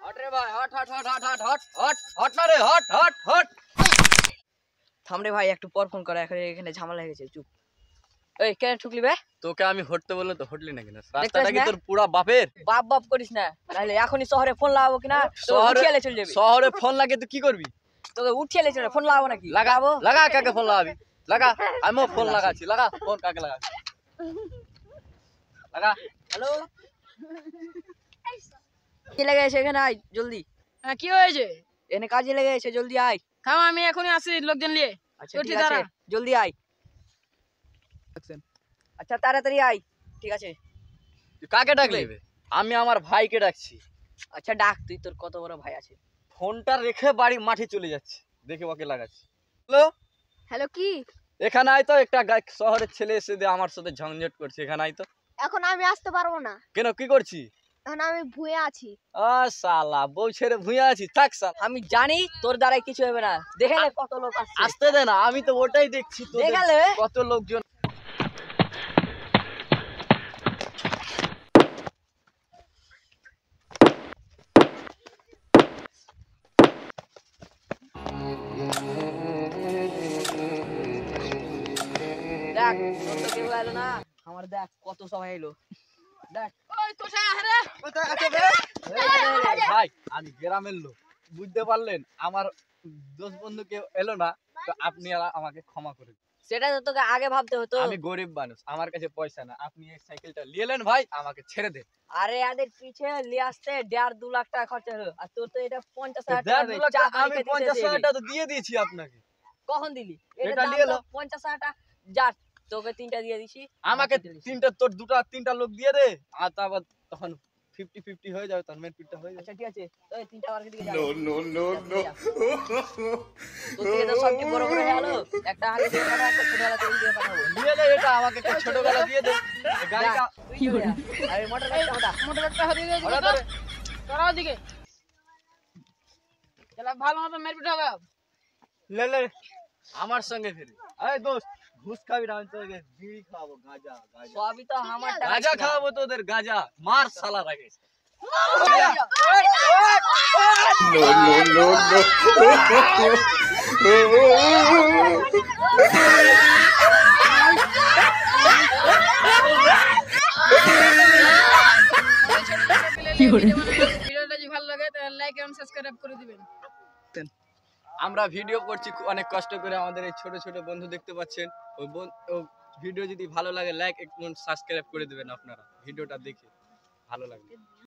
हट रे भाई हट हट हट हट हट हट हट हट ना रे हट हट हट থাম রে ভাই একটু পর ফোন করা এখানে ঝামেলা হয়ে গেছে চুপ এই কেন ঠুকলি বে তোকে আমি হটতে বললে তো হটলি না কেন রাস্তাটা কি তোর পুরা বাপের বাপ বাপ করিস না নাহলে এখনি শহরে ফোন লাগাবো কিনা উঠিয়ে চলে যাবে শহরে ফোন লাগে তুই কি করবি তোকে উঠিয়ে চলে ফোন লাগাবো নাকি লাগাবো লাগা কাকে ফোন লাগাবি লাগা আমিও ফোন লাগাচ্ছি লাগা ফোন কাকে লাগাবি লাগা হ্যালো কি লেগে এসে এখানে আয় জলদি হ্যাঁ কি হয়েছে এনে কাজে লেগে এসে জলদি আয় থাম আমি এখনই আসি লোকজন নিয়ে আচ্ছা ঠিক আছে জলদি আয় আচ্ছা তাড়াতাড়ি আয় ঠিক আছে তুই কাকে ডাকলি আমি আমার ভাইকে ডাকছি আচ্ছা ডাক তুই তোর কত বড় ভাই আছে ফোনটা রেখে বাড়ি মাঠে চলে যাচ্ছি দেখে ওকে লাগাচ্ছি হ্যালো হ্যালো কি এখানে আয় তো একটা শহরের ছেলে এসে দিয়ে আমার সাথে ঝঞ্ঝট করছে এখানে আয় তো এখন আমি আসতে পারবো না কেন কি করছি এখন আমি ভুয়ে আছি শালা বউ ছেড়ে ভুঁয়ে আছি থাক শালা আমি জানি তোর দ্বারাই কিছু হবে না দেখে নে কত লোক আসছে আসতে দে না আমি তো ওটাই দেখছি তো দেখালে কত লোকজন দেখ তোর তো কেউ এলো না আমার দেখ কত সবাই এলো দেখ ওই তো আরে ভাই আমি গ্রামের লোক বুঝতে পারলেন আমার দোস্ত বন্ধু কেউ এলো না তো আপনি আমাকে ক্ষমা করে দিন। সেটা তো তোকে আগে ভাবতে হতো আমি গরিব মানুষ আমার কাছে পয়সা না আপনি এই সাইকেলটা নিয়ে এলেন ভাই আমাকে ছেড়ে দেন আরে এদের পিছে নিয়ে আসতে 1.5-2 লাখ টাকা খরচা হলো আর তোর তো এটা 50,000 দেড় টাকা দু লাখ টাকা আমি 50,000 টাকা তো দিয়ে দিয়েছি আপনাকে কখন দিলি এটা নিয়ে এলো 50,000 টাকা যা তোকে 3টা দিয়ে দিছি আমাকে তিনটা তোর দুটো তিনটা লোক দিয়ে দে আর তারপর তখন 50-50 হয়ে যাবে তখন মেন পিটটা হয়ে যাবে আচ্ছা ঠিক আছে ওই 3টা মার্কেট দিকে যা নো তো তুই তো সবটি বড় বড় হয়ে গেল একটা হাতে দিয়ে পাঠা একটা ছোট হাতে দিয়ে পাঠাবো দিয়ে দে এটা আমাকে একটা ছোট গালা দিয়ে দে এই গাড়িটা কি করে আরে মোটর গাড়িটা হটা মোটর একটা হাতে দিয়ে হঠাৎ করে তোরা ওদিকে চলা ভালো মতো মেরপিট হবে লে লে আমার সঙ্গে ফিরে এই দোস্ত ঘুষ খাবি না আমি তোকে বিড়ি খাওয়াবো গাঁজা গাঁজা সবই তো আমার টাকা গাঁজা খাওয়াবো তোদের গাঁজা মার শালা রাখে ভিডিওটা যদি ভালো লাগে তাহলে লাইক এবং সাবস্ক্রাইব করে দিবেন আমরা ভিডিও করছি অনেক কষ্ট করে আমাদের এই ছোট ছোট বন্ধু দেখতে পাচ্ছেন ও ভিডিও যদি ভালো লাগে লাইক এবং সাবস্ক্রাইব করে দিবেন আপনারা ভিডিওটা দেখে ভালো লাগবে